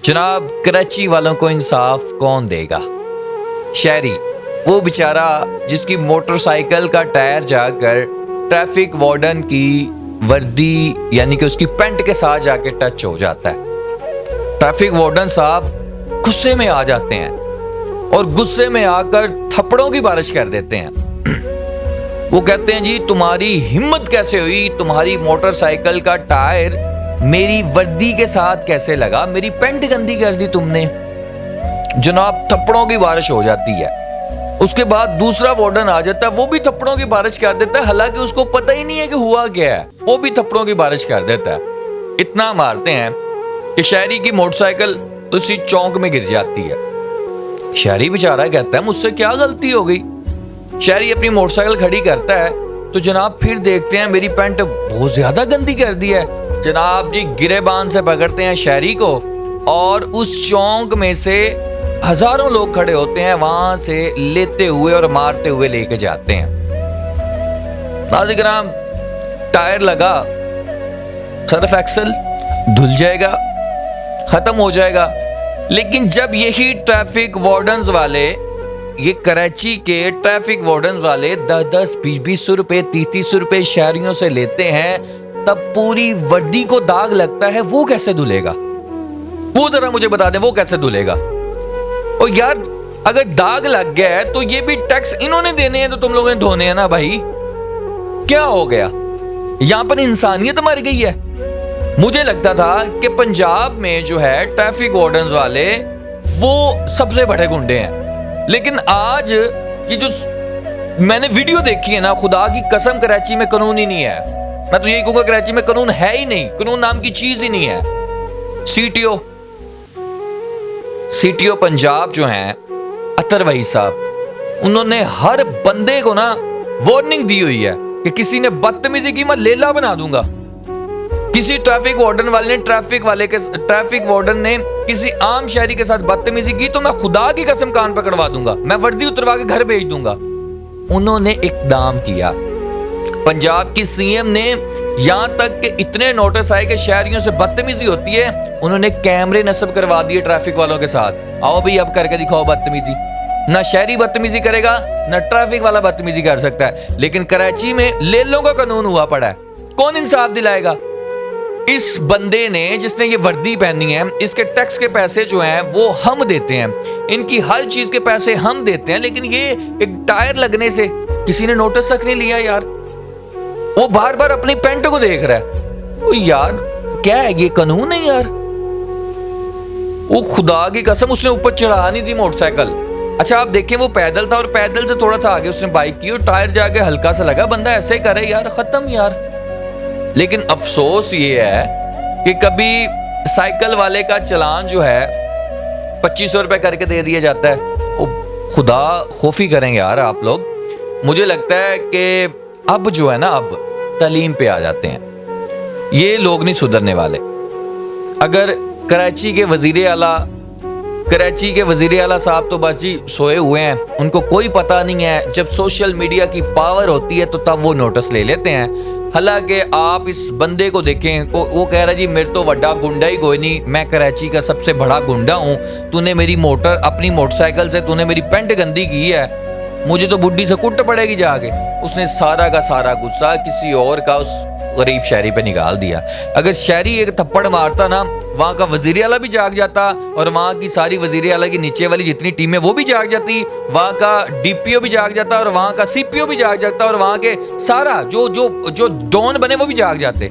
जनाब कराची वालों को इंसाफ कौन देगा? शहरी, वो बेचारा जिसकी मोटरसाइकिल का टायर जाकर ट्रैफिक वार्डन की वर्दी यानी कि उसकी पैंट के साथ जाके टच हो जाता है। ट्रैफिक वार्डन साहब गुस्से में आ जाते हैं और गुस्से में आकर थप्पड़ों की बारिश कर देते हैं। वो कहते हैं जी तुम्हारी हिम्मत कैसे हुई, तुम्हारी मोटरसाइकिल का टायर मेरी वर्दी के साथ कैसे लगा, मेरी पैंट गंदी कर दी तुमने। जनाब थप्पड़ों की बारिश हो जाती है। उसके बाद दूसरा वार्डन आ जाता है, वो भी थप्पड़ों की बारिश कर देता है, हालांकि उसको पता ही नहीं है कि हुआ क्या है, वो भी थप्पड़ों की बारिश कर देता है। इतना मारते हैं कि शहरी की मोटरसाइकिल उसी चौक में गिर जाती है। शहरी बेचारा कहता है मुझसे क्या गलती हो गई। शहरी अपनी मोटरसाइकिल खड़ी करता है तो जनाब फिर देखते हैं मेरी पैंट बहुत ज्यादा गंदी कर दी है। जनाब जी गिरेबान से पकड़ते हैं शहरी को और उस चौक में से हजारों लोग खड़े होते हैं, वहां से लेते हुए और मारते हुए लेके जाते हैं। नाज़रीन किराम, टायर लगा, सर्फ एक्सल धुल जाएगा, खत्म हो जाएगा। लेकिन जब यही ट्रैफिक वार्डन्स वाले, ये कराची के ट्रैफिक वार्डन्स वाले 10-10, 20-20 रुपए, 30-30 रुपए शहरियों से लेते हैं, तब पूरी वर्दी को दाग लगता है, वो कैसे धुलेगा? वो जरा मुझे बता दें, वो कैसे धुलेगा? और यार अगर दाग लग गया है तो ये भी टैक्स इन्होंने देने हैं तो तुम लोगों ने धोने हैं ना भाई। क्या हो गया? यहां पर इंसानियत मर गई है। मुझे लगता था कि पंजाब में जो है ट्रैफिक वार्डन्स वाले वो सबसे बड़े गुंडे हैं, लेकिन आज ये जो मैंने वीडियो देखी है ना, खुदा की कसम कराची में कानून ही नहीं है। मैं तो यही कहूंगा कराची में कानून है ही नहीं, कानून नाम की चीज ही नहीं है। सीटीओ पंजाब जो हैं अतर वही साहब, उन्होंने हर बंदे को ना वार्निंग दी हुई है कि किसी ने बदतमीजी की मैं लेला बना दूंगा। किसी ट्रैफिक वार्डन ने किसी आम शहरी के साथ बदतमीजी की तो मैं खुदा की कसम कान पकड़वा दूंगा, मैं वर्दी उतरवा के घर भेज दूंगा। उन्होंने इकदाम किया। पंजाब की सीएम ने यहां तक कि इतने नोटिस आए कि शहरियों से बदतमीजी होती है, उन्होंने कैमरे नस्ब करवा दिए ट्रैफिक वालों के साथ। आओ भाई अब करके दिखाओ बदतमीजी। ना शहरी बदतमीजी करेगा, ना ट्रैफिक वाला बदतमीजी कर सकता है। लेकिन कराची में लेलों का कानून हुआ पड़ा है, कौन इंसाफ दिलाएगा? इस बंदे ने जिसने ये वर्दी पहनी है, इसके टैक्स के पैसे जो हैं वो हम देते हैं, इनकी हर चीज के पैसे हम देते हैं, लेकिन ये एक टायर लगने से किसी ने नोटिस तक नहीं लिया यार। वो बार बार अपनी पैंट को देख रहा है। वो यार क्या है, ये कानून है यार? वो खुदा की कसम उसने ऊपर चढ़ा नहीं दी मोटरसाइकिल। अच्छा आप देखें, वो पैदल था और पैदल से थोड़ा सा आगे उसने बाइक की और टायर जाके हल्का सा लगा। बंदा ऐसे करे यार, खत्म यार। लेकिन अफसोस ये है कि कभी साइकिल वाले का चलान जो है 2500 रुपए करके दे दिया जाता है। वो खुदा खौफी करेंगे यार आप लोग। मुझे लगता है कि अब जो है ना, अब तालीम पे आ जाते हैं, ये लोग नहीं सुधरने वाले। अगर कराची के वजीर आला साहब तो बस जी सोए हुए हैं, उनको कोई पता नहीं है। जब सोशल मीडिया की पावर होती है तो तब वो नोटिस ले लेते हैं। हालांकि आप इस बंदे को देखें, वो कह रहा है जी मेरे तो वड्डा गुंडा ही कोई नहीं, मैं कराची का सबसे बड़ा गुंडा हूँ। तूने अपनी मोटरसाइकिल से तूने मेरी पैंट गंदी की है, मुझे तो बुड्ढी से कुट पड़ेगी जाके। उसने सारा का सारा गुस्सा किसी और का उस गरीब शहरी पे निकाल दिया। अगर शहरी एक थप्पड़ मारता ना, वहां का वजीर आला भी जाग जाता और वहां की सारी वजीर आला की नीचे वाली जितनी टीमें वो भी जाग जाती, वहां का डीपीओ भी जाग जाता और वहां का सीपीओ भी जाग जाता और वहां के सारा जो डॉन बने वो भी जाग जाते,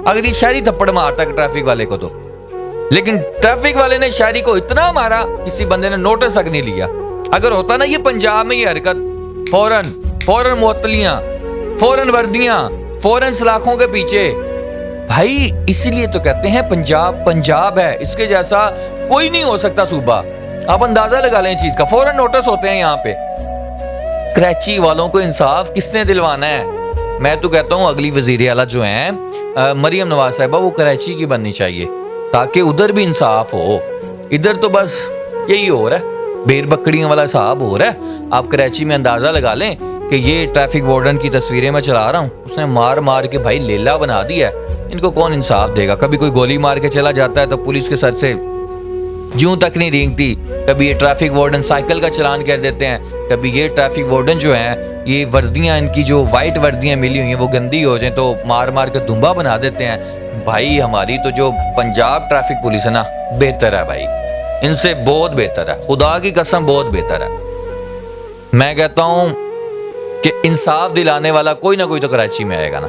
अगर ये शहरी थप्पड़ मारता ट्रैफिक वाले को तो। लेकिन ट्रैफिक वाले ने शहरी को इतना मारा, किसी बंदे ने नोटिस तक नहीं लिया। अगर होता ना ये पंजाब में ये हरकत, फौरन मुअत्तलियां, फौरन वर्दियां, फौरन सलाखों के पीछे। भाई इसीलिए तो कहते हैं पंजाब है, इसके जैसा कोई नहीं हो सकता सूबा। आप अंदाजा लगा लें इस चीज का, फौरन नोटिस होते हैं यहाँ पे। कराची वालों को इंसाफ किसने दिलवाना है? मैं तो कहता हूँ अगली वजीर आला जो है मरियम नवाज साहिबा, वो कराची की बननी चाहिए ताकि उधर भी इंसाफ हो। इधर तो बस यही हो रहा है, भेड़ बकरियों वाला हिसाब हो रहा है। आप कराची में अंदाजा लगा लें कि ये ट्रैफिक वार्डन की तस्वीरें मैं चला रहा हूँ, उसने मार मार के भाई लेला बना दिया है। इनको कौन इंसाफ देगा? कभी कोई गोली मार के चला जाता है तो पुलिस के सर से جوں تک نہیں رینگتی. کبھی یہ ٹریفک وارڈن سائیکل کا چلان کر دیتے ہیں, کبھی یہ ٹریفک وارڈن جو ہیں یہ وردیاں ان کی جو وائٹ وردیاں ملی ہوئی ہیں وہ گندی ہو جائیں تو مار مار کے دمبا بنا دیتے ہیں. بھائی ہماری تو جو پنجاب ٹریفک پولیس ہے نا بہتر ہے بھائی, ان سے بہت بہتر ہے, خدا کی قسم بہت بہتر ہے. میں کہتا ہوں کہ انصاف دلانے والا کوئی نہ کوئی تو کراچی میں آئے گا نا.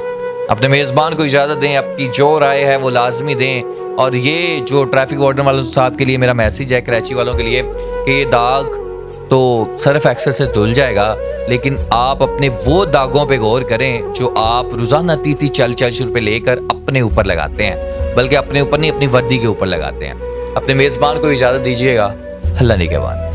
اپنے میزبان کو اجازت دیں, آپ کی جو رائے ہے وہ لازمی دیں. اور یہ جو ٹریفک وارڈن والوں صاحب کے لیے میرا میسیج ہے کراچی والوں کے لیے کہ یہ داغ تو سرف ایکسل سے دھل جائے گا, لیکن آپ اپنے وہ داغوں پہ غور کریں جو آپ روزانہ 30-40 روپے لے کر اپنے اوپر لگاتے ہیں, بلکہ اپنے اوپر نہیں اپنی وردی کے اوپر لگاتے ہیں. اپنے میزبان کو اجازت دیجیے گا. اللہ نگہبان.